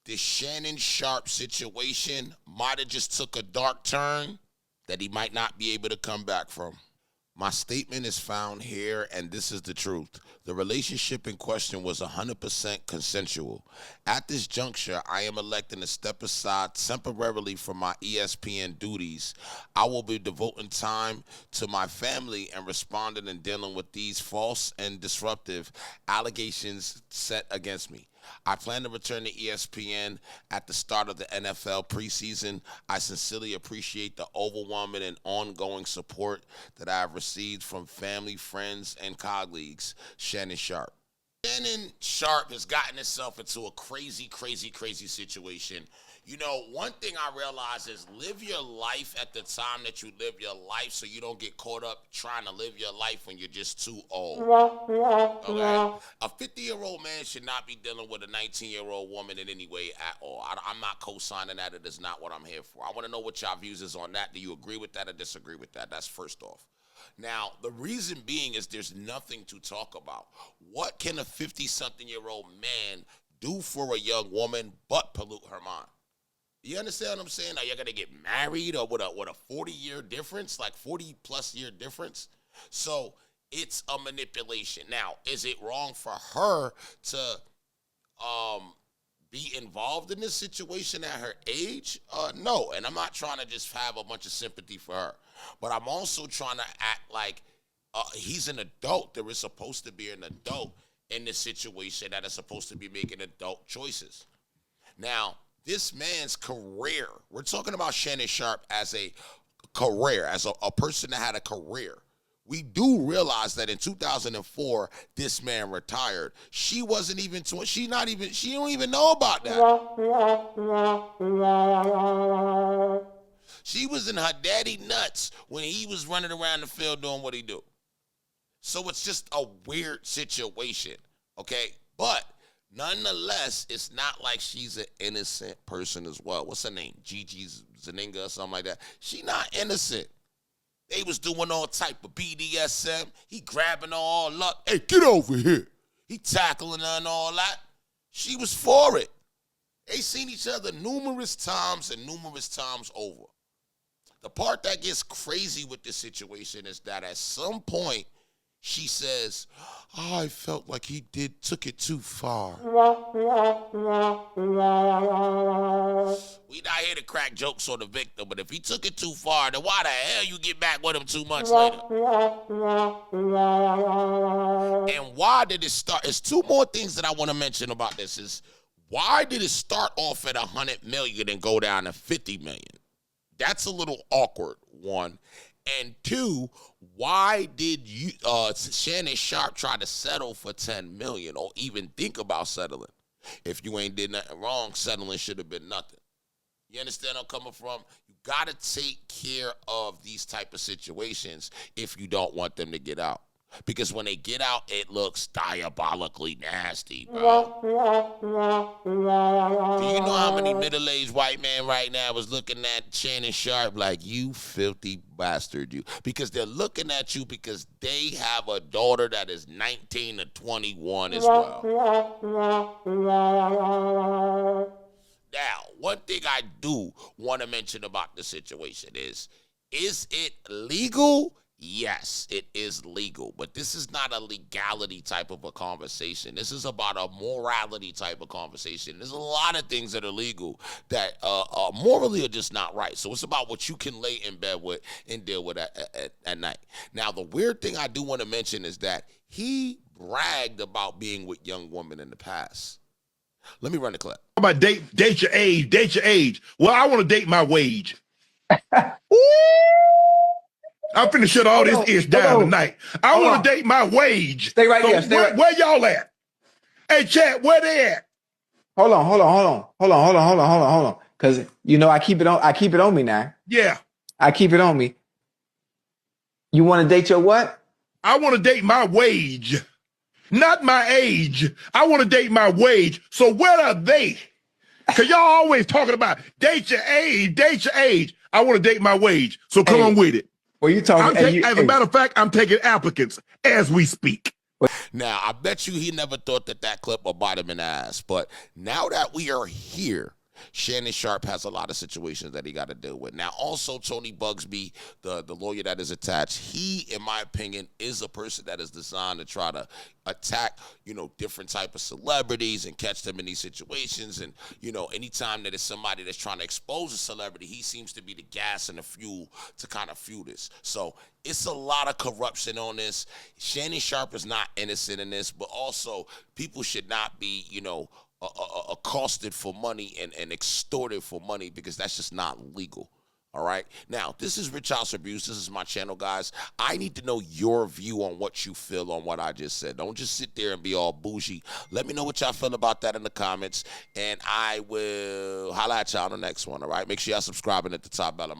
the Shannon Sharpe situation might have just took a dark turn that he might not be able to come back from. My statement is found here, and this is the truth. The relationship in question was 100% consensual. At this juncture, I am electing to step aside temporarily from my ESPN duties. I will be devoting time to my family and responding and dealing with these false and disruptive allegations set against me. I plan to return to ESPN at the start of the NFL preseason. I sincerely appreciate the overwhelming and ongoing support that I have received from family, friends, and colleagues. Shannon Sharpe. Shannon Sharpe has gotten himself into a crazy situation. You know, one thing I realize is live your life at the time that you live your life so you don't get caught up trying to live your life when you're just too old. Okay? A 50-year-old man should not be dealing with a 19-year-old woman in any way at all. I'm not co-signing that. It is not what I'm here for. I want to know what y'all views is on that. Do you agree with that or disagree with that? That's first off. Now, the reason being is there's nothing to talk about. What can a 50-something-year-old man do for a young woman but pollute her mind? You understand what I'm saying? Are you going to get married or with a 40-year difference, like 40-plus year difference? So it's a manipulation. Now, is it wrong for her to be involved in this situation at her age? No, and I'm not trying to just have a bunch of sympathy for her. But I'm also trying to act like he's an adult. There is supposed to be an adult in this situation that is supposed to be making adult choices. Now, this man's career, we're talking about Shannon Sharpe as a career, as a person that had a career. We do realize that in 2004, this man retired. She wasn't even, she don't even know about that. She was in her daddy nuts when he was running around the field doing what he do. So it's just a weird situation, okay? But nonetheless, it's not like she's an innocent person as well. What's her name? Gigi Zaninga or something like that. She not innocent. They was doing all type of BDSM. He grabbing her all up. Hey, get over here. He tackling her and all that. She was for it. They seen each other numerous times and numerous times over. The part that gets crazy with this situation is that at some point, she says, I felt like he took it too far. We not here to crack jokes on the victim, but if he took it too far, then why the hell you get back with him 2 months later? And why did it start? There's two more things that I want to mention about this is why did it start off at 100 million and go down to 50 million? That's a little awkward, one. And two, why did Shannon Sharpe try to settle for 10 million or even think about settling? If you ain't did nothing wrong, settling should have been nothing. You understand where I'm coming from? You got to take care of these type of situations if you don't want them to get out. Because when they get out, it looks diabolically nasty, bro. Do you know how many middle-aged white men right now is looking at Shannon Sharpe like, you filthy bastard, you? Because they're looking at you because they have a daughter that is 19 to 21 as well. Now, one thing I do want to mention about the situation is it legal? Yes, it is legal, but this is not a legality type of a conversation. This is about a morality type of conversation. There's a lot of things that are legal that morally are just not right. So it's about what you can lay in bed with and deal with at night. Now, the weird thing I do want to mention is that he bragged about being with young women in the past. Let me run the clip. How about date your age. Well, I want to date my wage. I'm finna shut all this ish down tonight. I want to date my wage. Stay right there. Where y'all at? Hey, chat, where they at? Hold on. Cause you know I keep it on me now. Yeah. I keep it on me. You want to date your what? I want to date my wage. Not my age. I want to date my wage. So where are they? Cause y'all always talking about date your age. I want to date my wage. So come on with it. Well, you talking? As a matter of fact, I'm taking applicants as we speak. Now, I bet you he never thought that clip would bite him in the ass. But now that we are here, Shannon Sharpe has a lot of situations that he got to deal with. Now, also, Tony Bugsby, the lawyer that is attached, he, in my opinion, is a person that is designed to try to attack, different type of celebrities and catch them in these situations. And, anytime that it's somebody that's trying to expose a celebrity, he seems to be the gas and the fuel to kind of fuel this. So it's a lot of corruption on this. Shannon Sharpe is not innocent in this, but also people should not be, accosted for money and extorted for money, because that's just not legal. All right. Now, this is Rich House Reviews. This is my channel, guys. I need to know your view on what you feel on what I just said. Don't just sit there and be all bougie. Let me know what y'all feel about that in the comments, and I will holla at y'all on the next one. All right. Make sure y'all subscribing at the top bell.